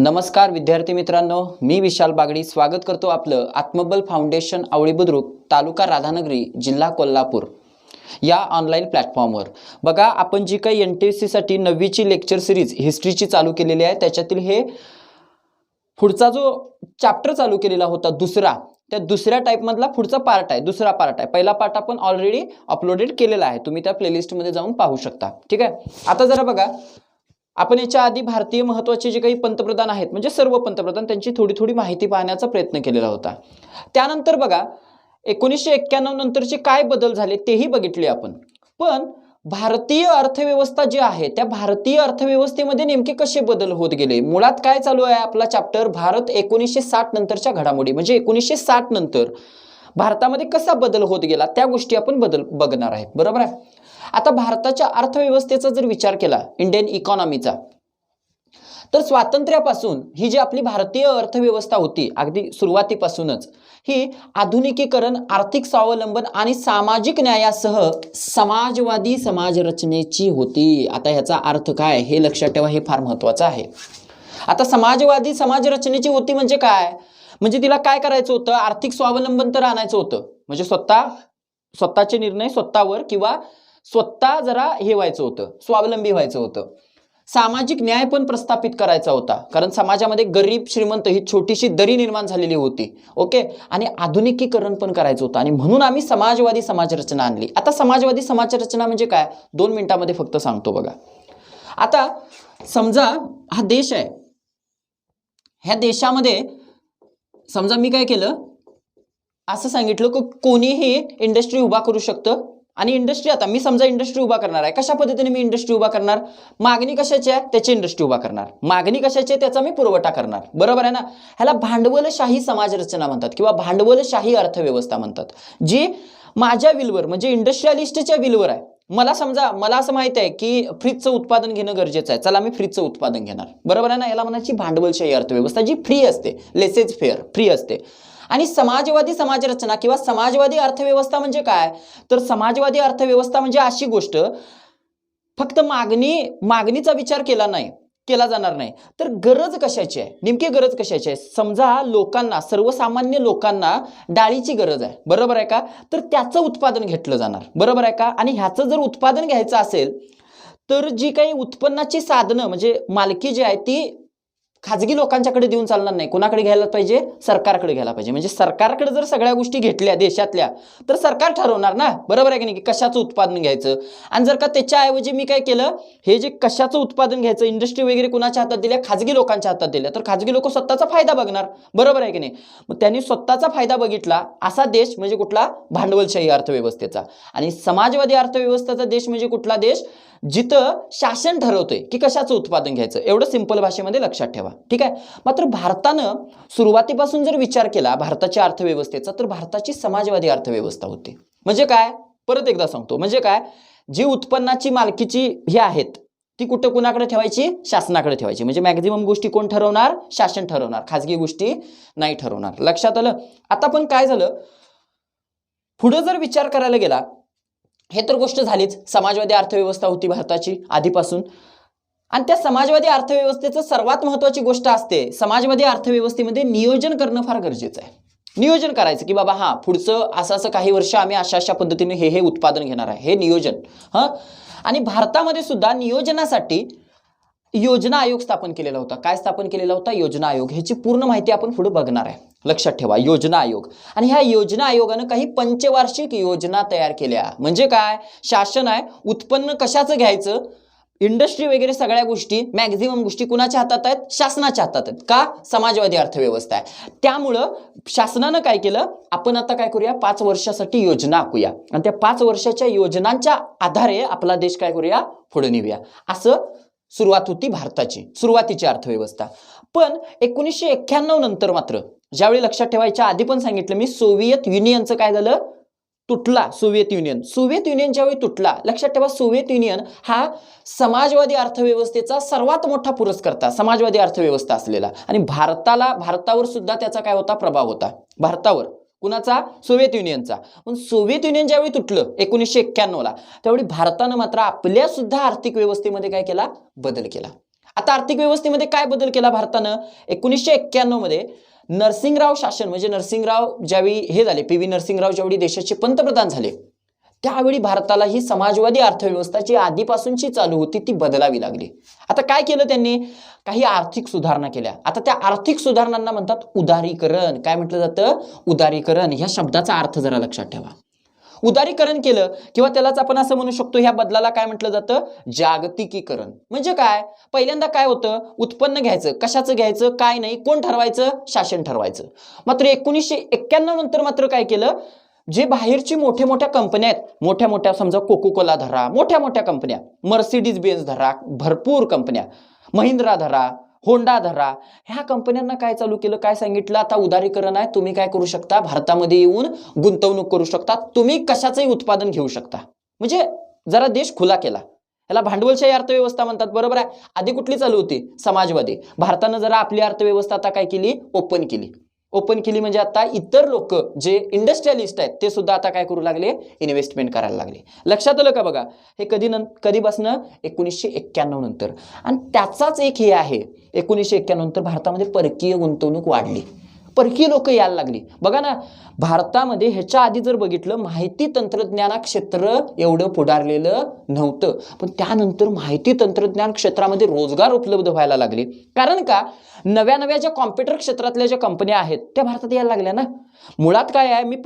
नमस्कार विद्यार्थी मित्रांनो, मी विशाल बागडी स्वागत करतो आपलं आत्मबल फाउंडेशन आवळी बुद्रुक, तालुका राधानगरी, जिल्हा कोल्हापूर या ऑनलाईन प्लॅटफॉर्मवर। बघा, आपण जी काही NTSC साठी 9वीची लेक्चर सिरीज हिस्ट्रीची चालू केलेली आहे, त्याच्यातील हे पुढचा जो चॅप्टर चालू केलेला होता दुसरा, त्या दुसऱ्या टाइप मधला पुढचा पार्ट आहे, दुसरा पार्ट आहे। पहिला पार्ट आपण ऑलरेडी अपलोडेड केलेला आहे, तुम्ही त्या प्लेलिस्ट मध्ये जाऊन पाहू शकता। ठीक आहे, आता जरा बघा, आपण याच्या आधी भारतीय महत्त्वाचे जे काही पंतप्रधान आहेत, म्हणजे सर्व पंतप्रधान, त्यांची थोडी थोडी माहिती पाहण्याचा प्रयत्न केलेला होता। त्यानंतर बघा 1991 नंतरचे काय बदल झाले तेही बघितले आपण। पण भारतीय अर्थव्यवस्था जी आहे, त्या भारतीय अर्थव्यवस्थेमध्ये नेमके कसे बदल होत गेले, मुळात काय चालू आहे आपला चॅप्टर, भारत 1960 नंतरच्या घडामोडी, म्हणजे 1960 नंतर भारतामध्ये कसा बदल होत गेला त्या गोष्टी आपण बघणार आहे, बरोबर आहे। आता भारताच्या अर्थव्यवस्थेचा जर विचार केला, इंडियन इकॉनॉमीचा, तर स्वातंत्र्यापासून ही जी आपली भारतीय अर्थव्यवस्था होती, अगदी सुरुवातीपासूनच ही आधुनिकीकरण, आर्थिक स्वावलंबन आणि सामाजिक न्यायासह समाजवादी समाज रचनेची होती। आता ह्याचा अर्थ काय हे लक्षात ठेवा, हे फार महत्त्वाचं आहे। आता समाजवादी समाज रचनेची होती म्हणजे काय, म्हणजे तिला काय करायचं होतं, आर्थिक स्वावलंबन तर आणायचं होतं, म्हणजे स्वतःचे निर्णय स्वतःवर किंवा स्वतः जरा हे व्हायचं होतं, स्वावलंबी व्हायचं होतं। सामाजिक न्याय पण प्रस्थापित करायचा होता, कारण समाजामध्ये गरीब श्रीमंत ही छोटीशी दरी निर्माण झालेली होती। ओके, आणि आधुनिकीकरण पण करायचं होतं, आणि म्हणून आम्ही समाजवादी समाजरचना आणली। आता समाजवादी समाजरचना म्हणजे काय, 2 मिनिटांमध्ये फक्त सांगतो बघा। आता समजा हा देश आहे, ह्या देशामध्ये समजा मी काय केलं, असं सांगितलं की कोणीही इंडस्ट्री उभा करू शकतं, आणि इंडस्ट्री, आता मी समजा इंडस्ट्री उभा करणार आहे, कशा पद्धतीने मी इंडस्ट्री उभा करणार, मागणी कशाची आहे त्याची इंडस्ट्री उभा करणार, मागणी कशाची आहे त्याचा मी पुरवठा करणार, बरोबर आहे ना। ह्याला भांडवलशाही समाजरचना म्हणतात किंवा भांडवलशाही अर्थव्यवस्था म्हणतात, जी माझ्या विलवर म्हणजे इंडस्ट्रियलिस्टच्या विलवर आहे। मला समजा, मला असं माहित आहे की फ्रीजचं उत्पादन घेणं गरजेचं आहे, चला मी फ्रीजचं उत्पादन घेणार, बरोबर आहे ना। याला म्हणायची भांडवलशाही अर्थव्यवस्था, जी फ्री असते, लेसेज फेअर, फ्री असते। आणि समाजवादी समाजरचना किंवा समाजवादी अर्थव्यवस्था म्हणजे काय, तर समाजवादी अर्थव्यवस्था म्हणजे अशी गोष्ट, फक्त मागणीचा विचार केला जाणार नाही, तर गरज कशाची आहे, नेमकी गरज कशाची आहे। समजा लोकांना, सर्वसामान्य लोकांना डाळीची गरज आहे, बरोबर आहे का, तर त्याचं उत्पादन घेतलं जाणार, बरोबर आहे का। आणि ह्याचं जर उत्पादन घ्यायचं असेल तर जी काही उत्पन्नाची साधनं म्हणजे मालकी जी आहे ती खाजगी लोकांच्याकडे देऊन चालणार नाही, कोणाकडे घ्यायला पाहिजे, सरकारकडे घ्यायला पाहिजे। म्हणजे सरकारकडे जर सगळ्या गोष्टी घेतल्या देशातल्या, तर सरकार ठरवणार ना, बरोबर आहे की नाही, की कशाचं उत्पादन घ्यायचं। आणि जर का त्याच्याऐवजी मी काय केलं, हे जे कशाचं उत्पादन घ्यायचं, इंडस्ट्री वगैरे कुणाच्या हातात दिल्या, खाजगी लोकांच्या हातात दिल्या, तर खाजगी लोक स्वतःचा फायदा बघणार, बरोबर आहे की नाही। मग त्यांनी स्वतःचा फायदा बघितला असा देश म्हणजे कुठला, भांडवलशाही अर्थव्यवस्थेचा। आणि समाजवादी अर्थव्यवस्थेचा देश म्हणजे कुठला देश, जिथं शासन ठरवतंय की कशाचं उत्पादन घ्यायचं, एवढं सिंपल भाषेमध्ये लक्षात ठेवा, ठीक आहे। मात्र भारतानं सुरुवातीपासून जर विचार केला भारताच्या अर्थव्यवस्थेचा, तर भारताची समाजवादी अर्थव्यवस्था होती। म्हणजे काय, परत एकदा सांगतो, म्हणजे काय, जी उत्पन्नाची मालकीची हे आहेत ती कुठं कुणाकडे ठेवायची, शासनाकडे ठेवायची। म्हणजे मॅक्झिमम गोष्टी कोण ठरवणार, शासन ठरवणार, खाजगी गोष्टी नाही ठरवणार, लक्षात आलं। आता पण काय झालं, पुढे जर विचार करायला गेला, हे तर गोष्ट झालीच, समाजवादी अर्थव्यवस्था होती भारताची आधीपासून। आणि त्या समाजवादी अर्थव्यवस्थेचं सर्वात महत्त्वाची गोष्ट असते, समाजवादी अर्थव्यवस्थेमध्ये नियोजन करणं फार गरजेचं आहे। नियोजन करायचं की बाबा हा पुढचं असं काही वर्ष आम्ही अशा पद्धतीने हे उत्पादन घेणार आहे, हे नियोजन। आणि भारतामध्ये सुद्धा नियोजनासाठी योजना आयोग स्थापन केलेला होता। काय स्थापन केलेला होता, योजना आयोग। ह्याची पूर्ण माहिती आपण पुढे बघणार आहे, लक्षात ठेवा, योजना आयोग। आणि ह्या योजना आयोगानं काही पंचवार्षिक योजना तयार केल्या, म्हणजे काय, शासन आहे, उत्पन्न कशाचं घ्यायचं, इंडस्ट्री वगैरे सगळ्या गोष्टी, मॅक्झिमम गोष्टी कुणाच्या हातात आहेत, शासनाच्या हातात आहेत, का, समाजवादी अर्थव्यवस्था आहे। त्यामुळं शासनानं काय केलं, आपण आता काय करूया, 5 वर्षासाठी योजना आखूया, आणि त्या 5 वर्षाच्या योजनांच्या आधारे आपला देश काय करूया, पुढे नेऊया, असं सुरुवात होती भारताची, सुरुवातीची अर्थव्यवस्था। पण 1991 नंतर मात्र, ज्यावेळी लक्षात ठेवायच्या आधी पण सांगितलं मी, सोव्हिएत युनियनचं काय झालं, तुटला सोव्हिएत युनियन ज्यावेळी तुटला, लक्षात ठेवा, सोव्हिएत युनियन हा समाजवादी अर्थव्यवस्थेचा सर्वात मोठा पुरस्कर्ता, समाजवादी अर्थव्यवस्था असलेला, आणि भारतावर सुद्धा त्याचा काय होता, प्रभाव होता भारतावर, कुणाचा, सोव्हिएत युनियनचा। पण सोव्हिएत युनियन ज्यावेळी तुटलं 1991 ला, त्यावेळी भारतानं मात्र आपल्या सुद्धा आर्थिक व्यवस्थेमध्ये काय केला, बदल केला। आता आर्थिक व्यवस्थेमध्ये काय बदल केला भारतानं? 1991 मध्ये नरसिंगराव शासन, म्हणजे नरसिंगराव ज्यावेळी हे झाले, पी व्ही नरसिंगराव ज्यावेळी देशाचे पंतप्रधान झाले, त्यावेळी भारताला ही समाजवादी अर्थव्यवस्था जी आधीपासूनची चालू होती ती बदलावी लागली. आता काय केलं त्यांनी? काही आर्थिक सुधारणा केल्या. आता त्या आर्थिक सुधारणांना म्हणतात उदारीकरण. काय म्हटलं जातं? उदारीकरण. ह्या शब्दाचा अर्थ जरा लक्षात ठेवा. उदारीकरण केलं किंवा त्यालाच आपण असं म्हणू शकतो, ह्या बदलाला काय म्हटलं जातं? जागतिकीकरण. म्हणजे काय? पहिल्यांदा काय होतं? उत्पन्न घ्यायचं. कशाचं घ्यायचं? काय नाही. कोण ठरवायचं? शासन ठरवायचं. मात्र 1991 नंतर मात्र काय केलं? जे बाहेरची मोठ्या कंपन्या आहेत, मोठ्या समजा कोको कोला धरा, मोठ्या कंपन्या, मर्सिडीज बेन्झ धरा, भरपूर कंपन्या, महिंद्रा धरा, होंडा धरा, ह्या कंपन्यांना काय चालू केलं? काय सांगितलं? आता उदारीकरण आहे, तुम्ही काय करू शकता? भारतामध्ये येऊन गुंतवणूक करू शकता, तुम्ही कशाचंही उत्पादन घेऊ शकता. म्हणजे जरा देश खुला केला. याला भांडवलशाही अर्थव्यवस्था म्हणतात. बरोबर आहे. आधी कुठली चालू होती? समाजवादी. भारतानं जरा आपली अर्थव्यवस्था आता काय केली? ओपन केली म्हणजे आता इतर लोक जे इंडस्ट्रियलिस्ट आहेत ते सुद्धा आता काय करू लागले? इन्व्हेस्टमेंट करायला लागले. लक्षात आलं का? बघा, हे कधीपासून? 1991 नंतर. आणि त्याचाच एक हे आहे, 1991 नंतर भारतामध्ये परकीय गुंतवणूक वाढली, परकीय लोक यायला लागली. बघा ना, भारतामध्ये ह्याच्या आधी जर बघितलं, माहिती तंत्रज्ञान क्षेत्र एवढं पुढारलेलं नव्हतं, पण त्यानंतर माहिती तंत्रज्ञान क्षेत्रामध्ये रोजगार उपलब्ध व्हायला लागले. कारण का? नव्या ज्या कॉम्प्युटर क्षेत्रातल्या ज्या कंपन्या आहेत त्या भारतात यायला लागल्या ना. मुळात काय आहे, मी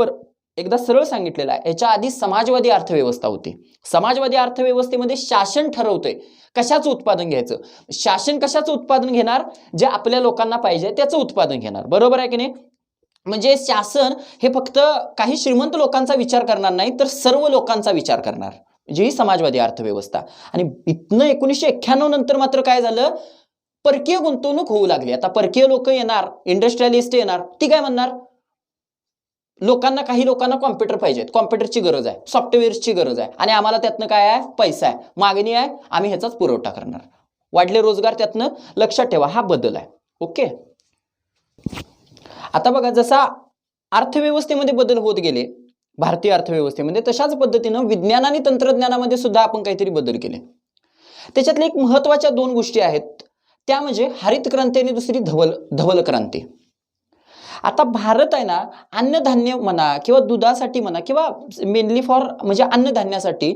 एकदा सरळ सांगितलेलं आहे, याच्या आधी समाजवादी अर्थव्यवस्था होती. समाजवादी अर्थव्यवस्थेमध्ये शासन ठरवतंय कशाचं उत्पादन घ्यायचं. शासन कशाचं उत्पादन घेणार? जे आपल्या लोकांना पाहिजे त्याचं उत्पादन घेणार. बरोबर आहे की नाही? म्हणजे शासन हे फक्त काही श्रीमंत लोकांचा विचार करणार नाही, तर सर्व लोकांचा विचार करणार, म्हणजे ही समाजवादी अर्थव्यवस्था. आणि इथनं 1991 नंतर मात्र काय झालं? परकीय गुंतवणूक होऊ लागली. आता परकीय लोक येणार, इंडस्ट्रियलिस्ट येणार, ती काय म्हणणार? काही लोकांना कॉम्प्युटर पाहिजेत, कॉम्प्युटरची गरज आहे, सॉफ्टवेअरची गरज आहे, आणि आम्हाला त्यातनं काय आहे? पैसा आहे, मागणी आहे, आम्ही ह्याचाच पुरवठा करणार. वाढले रोजगार त्यातनं. लक्षात ठेवा, हा बदल आहे. ओके. आता बघा, जसा अर्थव्यवस्थेमध्ये बदल होत गेले भारतीय अर्थव्यवस्थेमध्ये, तशाच पद्धतीनं विज्ञान आणि तंत्रज्ञानामध्ये सुद्धा आपण काहीतरी बदल केले. त्याच्यातल्या एक महत्वाच्या 2 गोष्टी आहेत, त्या म्हणजे हरित क्रांती आणि दुसरी धवल क्रांती. आता भारत आहे ना, अन्नधान्य म्हणा किंवा दुधासाठी म्हणा किंवा मेनली म्हणजे अन्नधान्यासाठी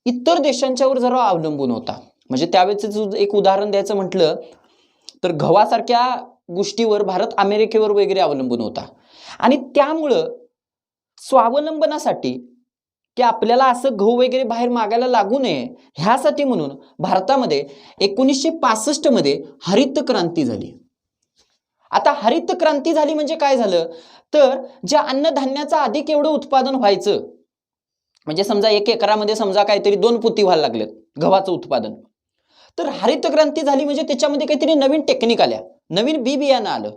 इतर देशांच्यावर जरा अवलंबून होता. म्हणजे त्यावेळेचं एक उदाहरण द्यायचं म्हटलं तर गव्हासारख्या गोष्टीवर भारत अमेरिकेवर वगैरे अवलंबून होता. आणि त्यामुळं स्वावलंबनासाठी, की आपल्याला असं गहू वगैरे बाहेर मागायला लागू नये, ह्यासाठी म्हणून भारतामध्ये 1965 मध्ये हरित क्रांती झाली. आता हरित क्रांती झाली म्हणजे काय झालं? तर ज्या अन्नधान्याचं अधिक एवढं उत्पादन व्हायचं, म्हणजे समजा 1 एकरामध्ये समजा काहीतरी 2 पोती व्हायला लागलेत गव्हाचं उत्पादन, तर हरित क्रांती झाली म्हणजे त्याच्यामध्ये काहीतरी नवीन टेक्निक आल्या, नवीन बियाणं आलं.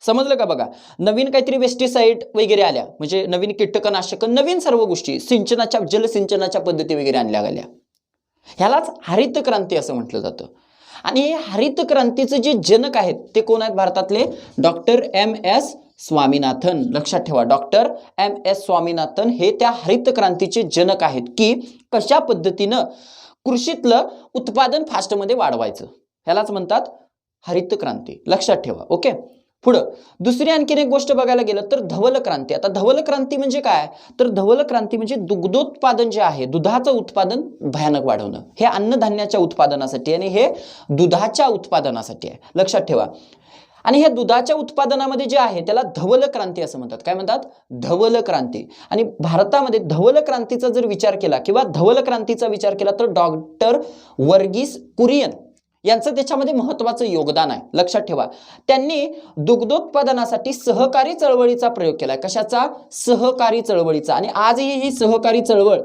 समजलं का? बघा, नवीन काहीतरी पेस्टिसाइड वगैरे आल्या, म्हणजे नवीन कीटकनाशक, नवीन सर्व गोष्टी, जलसिंचनाच्या पद्धती वगैरे आणल्या गेल्या. ह्यालाच हरित क्रांती असं म्हटलं जातं. आणि हे हरित क्रांतीचे जे जनक आहेत ते कोण आहेत भारतातले? Doctor M.S. स्वामीनाथन. लक्षात ठेवा, डॉक्टर M.S. स्वामीनाथन हे त्या हरित क्रांतीचे जनक आहेत, की कशा पद्धतीनं कृषीतलं उत्पादन फास्टमध्ये वाढवायचं. ह्यालाच म्हणतात हरित क्रांती. लक्षात ठेवा. ओके. पुढं दुसरी आणखीन एक गोष्ट बघायला गेलं तर धवल क्रांती. आता धवल क्रांती म्हणजे काय? तर धवल क्रांती म्हणजे दुग्धोत्पादन जे आहे, दुधाचं उत्पादन भयानक वाढवणं. हे अन्नधान्याच्या उत्पादनासाठी आणि हे दुधाच्या उत्पादनासाठी आहे. लक्षात ठेवा. आणि हे दुधाच्या उत्पादनामध्ये जे आहे त्याला धवल क्रांती असं म्हणतात. काय म्हणतात? धवल क्रांती. आणि भारतामध्ये धवल क्रांतीचा जर विचार केला किंवा धवल क्रांतीचा विचार केला तर डॉक्टर वर्गीस कुरियन यांचं त्याच्यामध्ये महत्त्वाचं योगदान आहे. लक्षात ठेवा, त्यांनी दुग्धोत्पादनासाठी सहकारी चळवळीचा प्रयोग केला. कशाचा? सहकारी चळवळीचा. आणि आजही ही सहकारी चळवळ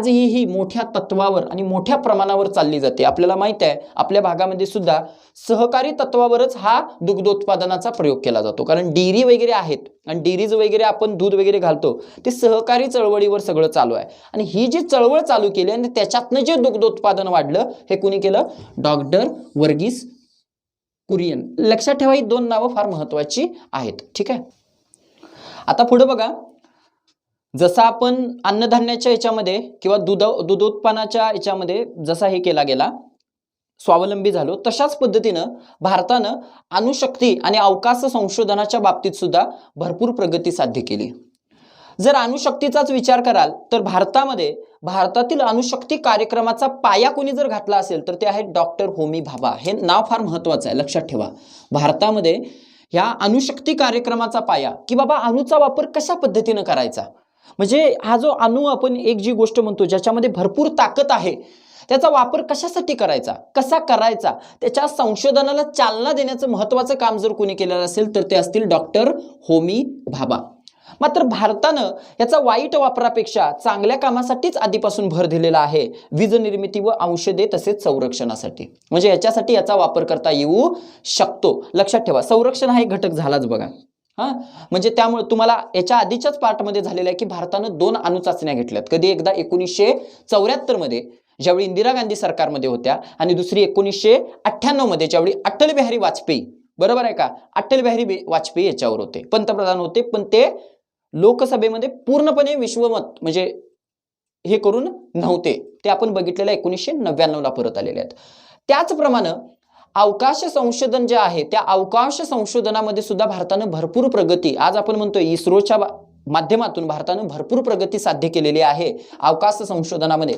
ही मोठ्या तत्वावर आणि मोठ्या प्रमाणावर चालली जाते. आपल्याला माहित आहे, आपल्या भागामध्ये सुद्धा सहकारी तत्वावरच हा दुग्धोत्पादनाचा प्रयोग केला जातो. कारण डेअरी वगैरे आहेत आणि डेअरीज वगैरे आपण दूध वगैरे घालतो ते सहकारी चळवळीवर सगळं चालू आहे. आणि ही जी चळवळ चालू केली आणि त्याच्यातनं जे दुग्धोत्पादन वाढलं हे कोणी केलं? डॉक्टर वर्गीस कुरियन. लक्षात ठेवा, ही 2 नावं फार महत्वाची आहेत. ठीक आहे. आता पुढे बघा, जसा आपण अन्नधान्याच्या याच्यामध्ये किंवा दुधोत्पादनाच्या याच्यामध्ये जसा हे केला गेला, स्वावलंबी झालो, तशाच पद्धतीनं भारतानं अणुशक्ती आणि अवकाश संशोधनाच्या बाबतीत सुद्धा भरपूर प्रगती साध्य केली. जर अणुशक्तीचाच विचार कराल तर भारतातील अणुशक्ती कार्यक्रमाचा पाया कोणी जर घातला असेल तर ते आहेत डॉक्टर होमी भाभा. हे नाव फार महत्वाचं आहे, लक्षात ठेवा. भारतामध्ये ह्या अणुशक्ती कार्यक्रमाचा पाया की बाबा अणुचा वापर कशा पद्धतीनं करायचा, म्हणजे हा जो अणु आपण एक जी गोष्ट म्हणतो ज्याच्यामध्ये भरपूर ताकद आहे, त्याचा वापर कशासाठी करायचा, कसा करायचा, त्याच्या संशोधनाला चालना देण्याचं महत्त्वाचं काम जर कोणी केलेलं असेल तर ते असतील डॉक्टर होमी भाभा. मात्र भारतानं याचा वाईट वापरापेक्षा चांगल्या कामासाठीच आधीपासून भर दिलेला आहे, वीज निर्मिती व औषधे तसेच संरक्षणासाठी. म्हणजे याच्यासाठी याचा वापर करता येऊ शकतो. लक्षात ठेवा, संरक्षण हा एक घटक झालाच बघा. म्हणजे त्यामुळे तुम्हाला याच्या आधीच्याच पार्टमध्ये झालेलं आहे की भारतानं 2 अणुचाचण्या घेतल्यात. कधी एकदा 1974 मध्ये ज्यावेळी इंदिरा गांधी सरकारमध्ये होत्या आणि दुसरी 1998 मध्ये ज्यावेळी अटल बिहारी वाजपेयी, बरोबर आहे का, अटल बिहारी वाजपेयी याच्यावर होते, पंतप्रधान होते, पण ते लोकसभेमध्ये पूर्णपणे विश्वमत म्हणजे हे करून नव्हते. ते आपण बघितलेलं 1999 ला परत आलेले आहेत. त्याचप्रमाणे अवकाश संशोधन जे आहे त्या अवकाश संशोधनामध्ये सुद्धा भारतानं भरपूर प्रगती, आज आपण म्हणतोय इस्रोच्या माध्यमातून भारतानं भरपूर प्रगती साध्य केलेली आहे अवकाश संशोधनामध्ये.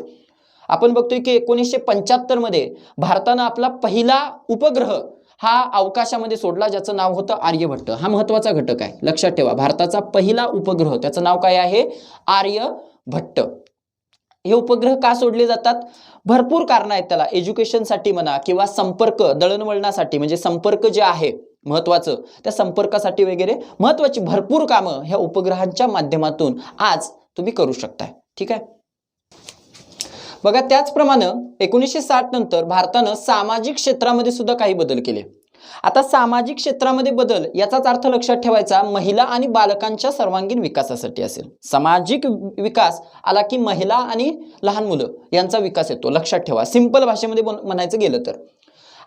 आपण बघतोय की 1975 मध्ये भारतानं आपला पहिला उपग्रह हा अवकाशामध्ये सोडला, ज्याचं नाव होतं आर्यभट्ट. हा महत्वाचा घटक आहे, लक्षात ठेवा. भारताचा पहिला उपग्रह, त्याचं नाव काय आहे, आर्यभट्ट. हे उपग्रह का सोडले जातात, भरपूर कारण आहेत त्याला. एज्युकेशनसाठी म्हणा किंवा संपर्क दळणवळणासाठी, म्हणजे संपर्क जे आहे महत्वाचं, त्या संपर्कासाठी वगैरे महत्वाची भरपूर कामं ह्या उपग्रहांच्या माध्यमातून आज तुम्ही करू शकताय. ठीक आहे. बघा, त्याचप्रमाणे 1960 नंतर भारतानं सामाजिक क्षेत्रामध्ये सुद्धा काही बदल केले. आता सामाजिक क्षेत्रामध्ये बदल याचाच अर्थ लक्षात ठेवायचा महिला आणि बालकांच्या सर्वांगीण विकासासाठी असेल. सामाजिक विकास आला की महिला आणि लहान मुलं यांचा विकास येतो, लक्षात ठेवा, सिंपल भाषेमध्ये म्हणायचं गेलं तर.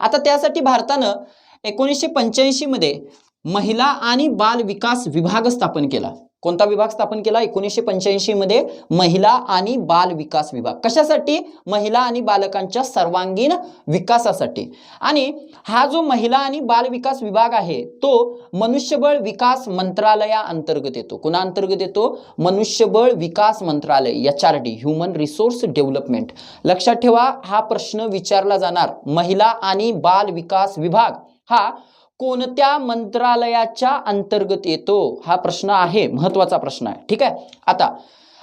आता त्यासाठी भारतानं 1985 मध्ये महिला आणि बाल विकास विभाग स्थापन केला. कोणता विभाग स्थापन केला, 1985 मध्ये महिला आणि बाल विकास विभाग. कशासाठी, महिला आणि बालकांच्या सर्वांगीण विकासासाठी. आणि हा जो महिला आणि बाल विकास विभाग आहे तो मनुष्यबळ विकास मंत्रालया अंतर्गत येतो. कुणा अंतर्गत येतो, मनुष्यबळ विकास मंत्रालय, HRD, ह्युमन रिसोर्स डेव्हलपमेंट. लक्षात ठेवा, हा प्रश्न विचारला जाणार. महिला आणि बाल विकास विभाग हा कोणत्या मंत्रालयाच्या अंतर्गत येतो, हा प्रश्न आहे, महत्वाचा प्रश्न आहे. ठीक आहे. आता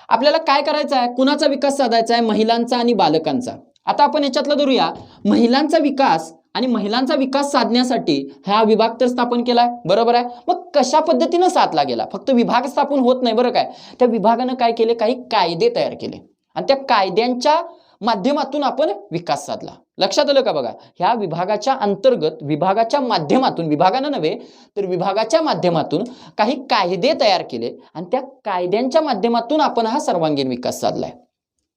आपल्याला काय करायचं आहे, कुणाचा विकास साधायचा आहे, महिलांचा आणि बालकांचा. आता आपण याच्यातला धरूया महिलांचा विकास, आणि महिलांचा विकास साधण्यासाठी हा विभाग तर स्थापन केलाय, बरोबर आहे. मग कशा पद्धतीने साधला गेला, फक्त विभाग स्थापन होत नाही बरं काय, त्या विभागानं काय केले, काही कायदे तयार केले आणि त्या कायद्यांच्या माध्यमातून आपण विकास साधला. लक्षात आलं का बघा, ह्या विभागाच्या अंतर्गत, विभागाच्या माध्यमातून, विभागानं नव्हे तर विभागाच्या माध्यमातून काही कायदे तयार केले आणि त्या कायद्यांच्या माध्यमातून आपण हा सर्वांगीण विकास साधलाय.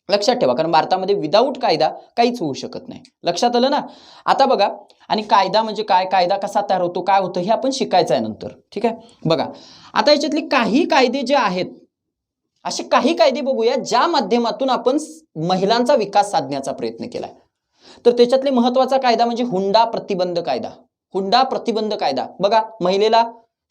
लक्षात ठेवा, कारण भारतामध्ये विदाऊट कायदा काहीच होऊ शकत नाही. लक्षात आलं ना. आता बघा, आणि कायदा म्हणजे काय, कायदा कसा तयार होतो, काय होतं, हे आपण शिकायचं आहे नंतर. ठीक आहे. बघा, आता याच्यातले काही कायदे जे आहेत, असे काही कायदे बघूया ज्या माध्यमातून आपण महिलांचा विकास साधण्याचा प्रयत्न केलाय. तर त्याच्यातले महत्वाचा कायदा म्हणजे हुंडा प्रतिबंध कायदा. हुंडा प्रतिबंध कायदा बघा, महिलेला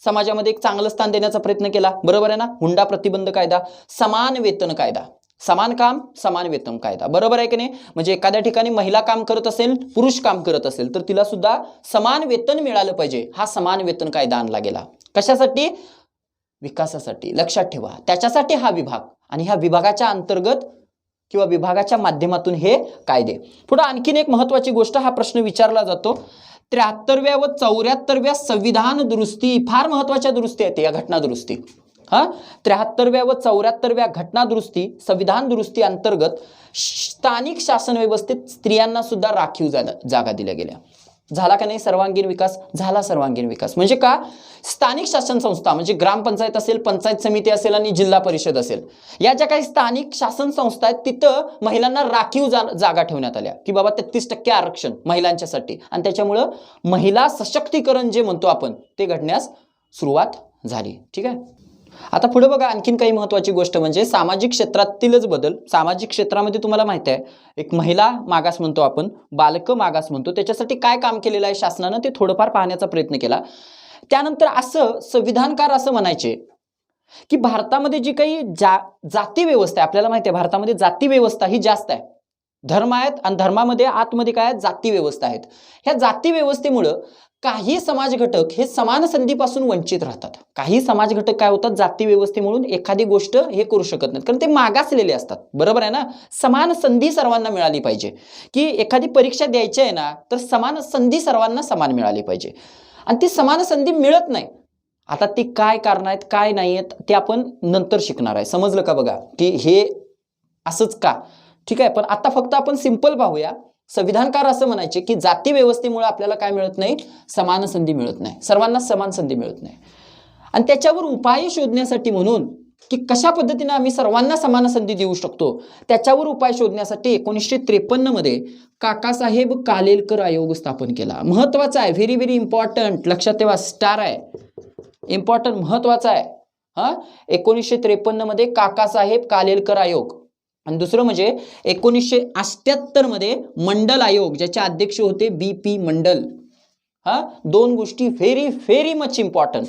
समाजामध्ये एक चांगलं स्थान देण्याचा प्रयत्न केला, बरोबर आहे ना. हुंडा प्रतिबंध कायदा, समान वेतन कायदा, समान काम समान वेतन कायदा, बरोबर आहे की नाही. म्हणजे एखाद्या ठिकाणी महिला काम करत असेल, पुरुष काम करत असेल तर तिला सुद्धा समान वेतन मिळालं पाहिजे, हा समान वेतन कायदा आणला गेला. कशासाठी, विकासासाठी. लक्षात ठेवा, त्याच्यासाठी हा विभाग, आणि ह्या विभागाच्या अंतर्गत किंवा विभागाच्या माध्यमातून हे कायदे. पुढे आणखीन एक महत्वाची गोष्ट, हा प्रश्न विचारला जातो, 73व्या व 74व्या संविधान दुरुस्ती, फार महत्वाच्या दुरुस्ती आहेत या घटना दुरुस्ती. 73व्या व 74व्या घटना दुरुस्ती, संविधान दुरुस्ती अंतर्गत स्थानिक शासन व्यवस्थेत स्त्रियांना सुद्धा राखीव जागा दिल्या गेल्या. झाला का नाही सर्वांगीण विकास, झाला सर्वांगीण विकास. म्हणजे का, स्थानिक शासन संस्था म्हणजे ग्रामपंचायत असेल, पंचायत समिती असेल आणि जिल्हा परिषद असेल, या ज्या काही स्थानिक शासन संस्था आहेत तिथं महिलांना राखीव जागा ठेवण्यात आल्या की बाबा 33% आरक्षण महिलांच्यासाठी, आणि त्याच्यामुळं महिला सशक्तीकरण जे म्हणतो आपण ते घडण्यास सुरुवात झाली. ठीक आहे. आता पुढे बघा आणखीन काही महत्त्वाची गोष्ट म्हणजे सामाजिक क्षेत्रातीलच बदल. सामाजिक क्षेत्रामध्ये तुम्हाला माहिती आहे एक महिला मागास म्हणतो आपण, बालक मागास म्हणतो, त्याच्यासाठी काय काम केलेलं आहे शासनानं ते थोडंफार पाहण्याचा प्रयत्न केला. त्यानंतर असं संविधानकार असं म्हणायचे की भारतामध्ये जी काही जाती व्यवस्था आहे, आपल्याला माहिती आहे भारतामध्ये जाती व्यवस्था ही जास्त आहे. धर्म आहेत आणि धर्मामध्ये आतमध्ये काय आहेत जाती व्यवस्था आहेत. ह्या जाती व्यवस्थेमुळं काही समाज घटक हे समान संधीपासून वंचित राहतात. काही समाज घटक काय होतात जाती व्यवस्थेमुळे एखादी गोष्ट हे करू शकत नाहीत कारण ते मागासलेले असतात. बरोबर आहे ना. समान संधी सर्वांना मिळाली पाहिजे की एखादी परीक्षा द्यायची आहे ना तर समान संधी सर्वांना समान मिळाली पाहिजे आणि ती समान संधी मिळत नाही. आता ती काय कारण आहेत काय नाही आहेत ते आपण नंतर शिकणार आहे. समजलं का बघा की हे असंच का. ठीक आहे, पण आता फक्त आपण सिंपल पाहूया. संविधानकार असं म्हणायचे की जाती व्यवस्थेमुळे आपल्याला काय मिळत नाही, समान संधी मिळत नाही, सर्वांना समान संधी मिळत नाही. आणि त्याच्यावर उपाय शोधण्यासाठी म्हणून की कशा पद्धतीने आम्ही सर्वांना समान संधी देऊ शकतो त्याच्यावर उपाय शोधण्यासाठी 1953 मध्ये काकासाहेब कालेलकर आयोग स्थापन केला. महत्वाचा आहे, व्हेरी व्हेरी इम्पॉर्टंट, लक्षात ठेवा, स्टार आहे, इम्पॉर्टंट, महत्वाचा आहे. 1953 मध्ये काकासाहेब कालेलकर आयोग. आणि दुसरं म्हणजे 1978 मध्ये मंडल आयोग ज्याचे अध्यक्ष होते BP मंडल. दोन गोष्टी व्हेरी व्हेरी मच इम्पॉर्टंट.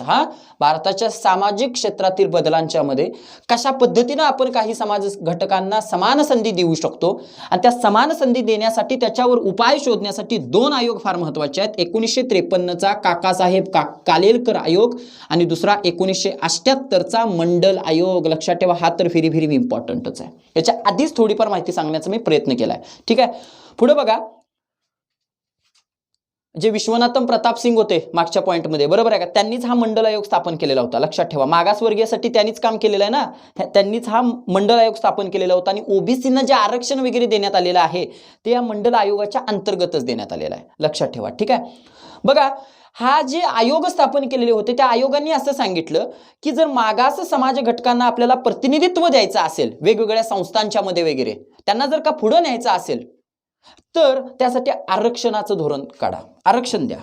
भारताच्या सामाजिक क्षेत्रातील बदलांच्या मध्ये कशा पद्धतीने आपण काही समाज घटकांना समान संधी देऊ शकतो आणि त्या समान संधी देण्यासाठी त्याच्यावर उपाय शोधण्यासाठी दोन आयोग फार महत्त्वाचे आहेत. 1953 चा काकासाहेब कालेलकर आयोग आणि दुसरा 1978 चा मंडल आयोग. लक्षात ठेवा, हा तर व्हेरी व्हेरी इम्पॉर्टंटच आहे. याच्या आधीच थोडीफार माहिती सांगण्याचा मी प्रयत्न केलाय. ठीक आहे, पुढे बघा. जे विश्वनाथम प्रताप सिंग होते मागच्या पॉइंटमध्ये, बरोबर आहे का, त्यांनीच हा मंडल आयोग स्थापन केलेला होता. लक्षात ठेवा, मागासवर्गीयासाठी त्यांनीच काम केलेलं आहे ना, त्यांनीच हा मंडल आयोग स्थापन केलेला होता. आणि ओबीसीना जे आरक्षण वगैरे देण्यात आलेलं आहे ते या मंडल आयोगाच्या अंतर्गतच देण्यात आलेलं आहे. लक्षात ठेवा. ठीक आहे, बघा, हा जे आयोग स्थापन केलेले होते त्या आयोगांनी असं सांगितलं की जर मागास समाज घटकांना आपल्याला प्रतिनिधित्व द्यायचं असेल वेगवेगळ्या संस्थांच्या मध्ये वगैरे, त्यांना जर का पुढे न्यायचं असेल तर त्यासाठी आरक्षणाचं धोरण काढा, आरक्षण द्या.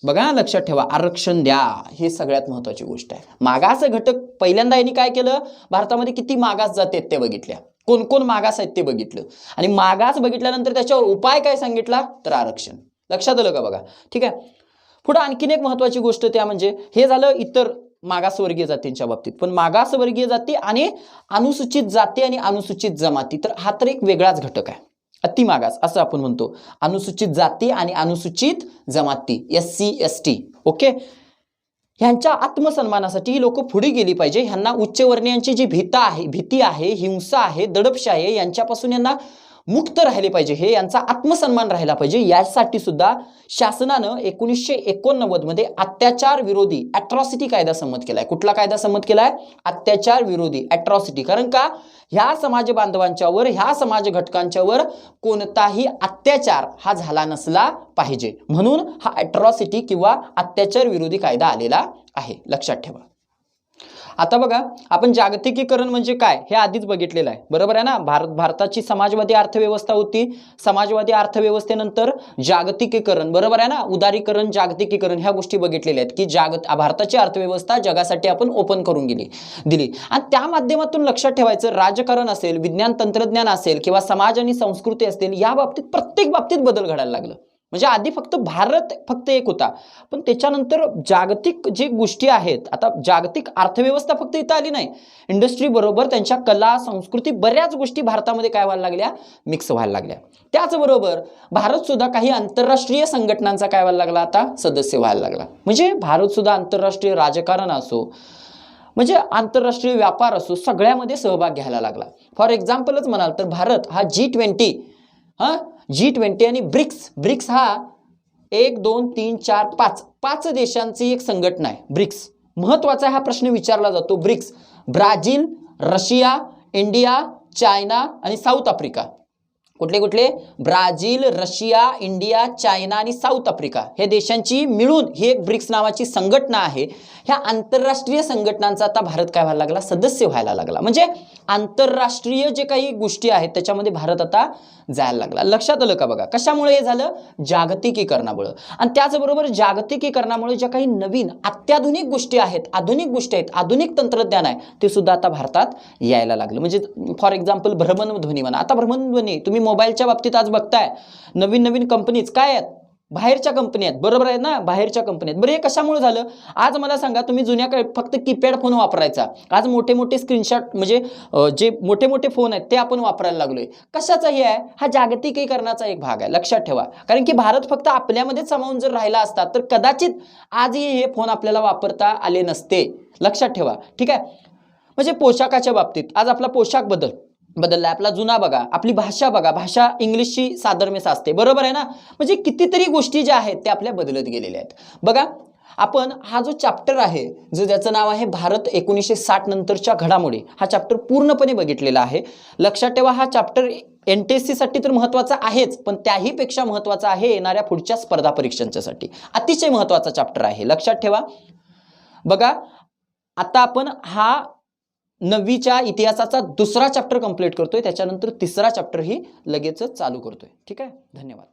बघा, लक्षात ठेवा, आरक्षण द्या, हे सगळ्यात महत्त्वाची गोष्ट आहे. मागास घटक पहिल्यांदा यांनी काय केलं, भारतामध्ये किती मागास जाती आहेत ते बघितल्या, कोण कोण मागास आहेत ते बघितलं आणि मागास बघितल्यानंतर त्याच्यावर उपाय काय सांगितला तर आरक्षण. लक्षात आलं का बघा. ठीक आहे, पुढे आणखीन एक महत्त्वाची गोष्ट त्या म्हणजे हे झालं इतर मागासवर्गीय जातींच्या बाबतीत, पण मागासवर्गीय जाती आणि अनुसूचित जाती आणि अनुसूचित जमाती तर हा तर एक वेगळाच घटक आहे. अतिमागास असं आपण म्हणतो, अनुसूचित जाती आणि अनुसूचित जमाती, SC ST. ओके, ह्यांच्या आत्मसन्मानासाठी ही लोक पुढे गेली पाहिजे. ह्यांना उच्चवर्णीयांची जी भीती आहे, हिंसा आहे, दडपशाही आहे, यांच्यापासून यांना मुक्त राहिले पाहिजे, हे यांचा आत्मसन्मान राहिला पाहिजे. यासाठी सुद्धा शासनानं 1989 मध्ये अत्याचार विरोधी अॅट्रॉसिटी कायदा संमत केलाय. कुठला कायदा संमत केलाय? अत्याचार विरोधी अॅट्रॉसिटी. कारण का, ह्या समाज बांधवांच्यावर, ह्या समाज घटकांच्यावर कोणताही अत्याचार हा झाला नसला पाहिजे, म्हणून हा अॅट्रॉसिटी किंवा अत्याचार विरोधी कायदा आलेला आहे. लक्षात ठेवा. आता बघा, आपण जागतिकीकरण म्हणजे काय हे आधीच बघितलेलं आहे, बरोबर आहे ना. भारताची समाजवादी अर्थव्यवस्था होती, समाजवादी अर्थव्यवस्थेनंतर जागतिकीकरण, बरोबर आहे ना, उदारीकरण, जागतिकीकरण, ह्या गोष्टी बघितलेल्या आहेत की भारताची अर्थव्यवस्था जगासाठी आपण ओपन करून दिली. आणि त्या माध्यमातून लक्षात ठेवायचं, राजकारण असेल, विज्ञान तंत्रज्ञान असेल किंवा समाज आणि संस्कृती असतील, या बाबतीत प्रत्येक बाबतीत बदल घडायला लागलं. म्हणजे आधी फक्त भारत फक्त एक होता, पण त्याच्यानंतर जागतिक जे गोष्टी आहेत, आता जागतिक अर्थव्यवस्था फक्त इथं आली नाही, इंडस्ट्री बरोबर त्यांच्या कला, संस्कृती, बऱ्याच गोष्टी भारतामध्ये काय व्हायला लागल्या, मिक्स व्हायला लागल्या. त्याचबरोबर भारत सुद्धा काही आंतरराष्ट्रीय संघटनांचा काय व्हायला लागला, आता सदस्य व्हायला लागला. म्हणजे भारत सुद्धा आंतरराष्ट्रीय राजकारण असो, म्हणजे आंतरराष्ट्रीय व्यापार असो, सगळ्यामध्ये सहभाग घ्यायला लागला. फॉर एक्झाम्पलच म्हणाल तर भारत हा G20 G20 आणि ब्रिक्स हा 1 2 3 4 5 देशांची एक संघटना आहे. ब्रिक्स महत्वाचा हा प्रश्न विचारला जातो. BRICS Brazil, Russia, India, China आणि साऊथ आफ्रिका. कुठले कुठले? ब्राझील, रशिया, इंडिया, चायना आणि साऊथ आफ्रिका हे देशांची मिळून ही एक ब्रिक्स नावाची संघटना आहे. ह्या आंतरराष्ट्रीय संघटनांचा आता भारत काय व्हायला लागला? सदस्य व्हायला लागला. म्हणजे आंतरराष्ट्रीय जे काही गोष्टी आहेत त्याच्यामध्ये भारत आता जायला लागला. लक्षात आलं का? बघा कशामुळे हे झालं? जागतिकीकरणामुळे. आणि त्याचबरोबर जागतिकीकरणामुळे ज्या काही नवीन अत्याधुनिक गोष्टी आहेत, आधुनिक गोष्टी आहेत, आधुनिक तंत्रज्ञान आहे ते सुद्धा आता भारतात यायला लागलं. म्हणजे फॉर एक्झाम्पल भ्रमणध्वनी म्हणा. आता भ्रमणध्वनी तुम्ही मोबाईलच्या बाबतीत आज बघताय नवीन नवीन कंपनीज काय आहेत? बाहेरच्या कंपनी आहेत, बरोबर आहे ना? बाहेरच्या कंपनी आहेत. बरं हे कशामुळे झालं? आज मला सांगा, तुम्ही जुन्या काळी फक्त कीपॅड फोन वापरायचा, आज मोठे मोठे स्क्रीनशॉट म्हणजे जे मोठे मोठे फोन आहेत ते आपण वापरायला लागलोय. कशाचा हे आहे? हा जागतिकीकरणाचा एक भाग आहे. लक्षात ठेवा. कारण की भारत फक्त आपल्यामध्येच सामावून जर राहिला असता तर कदाचित आजही हे फोन आपल्याला वापरता आले नसते. लक्षात ठेवा. ठीक आहे. म्हणजे पोशाखाच्या बाबतीत आज आपला पोशाख बदललाय. आपला जुना बघा, आपली भाषा बघा, भाषा इंग्लिशची साधर्म्य साचते, बरोबर आहे ना? म्हणजे कितीतरी गोष्टी ज्या आहेत त्या आपल्या बदलत गेलेल्या आहेत. बघा आपण हा जो चॅप्टर आहे जो ज्याचं नाव आहे भारत 1960 नंतरच्या घडामोडी, हा चॅप्टर पूर्णपणे बघितलेला आहे. लक्षात ठेवा हा चॅप्टर NTSC साठी तर महत्त्वाचा आहेच, पण त्याही पेक्षा महत्त्वाचा आहे येणाऱ्या पुढच्या स्पर्धा परीक्षांच्यासाठी. अतिशय महत्त्वाचा चॅप्टर आहे. लक्षात ठेवा. बघा आता आपण हा 9वीच्या इतिहासाचा दुसरा चॅप्टर कंप्लीट करतोय, त्याच्यानंतर तिसरा चॅप्टर ही लगेच चालू करतोय. ठीक आहे. धन्यवाद.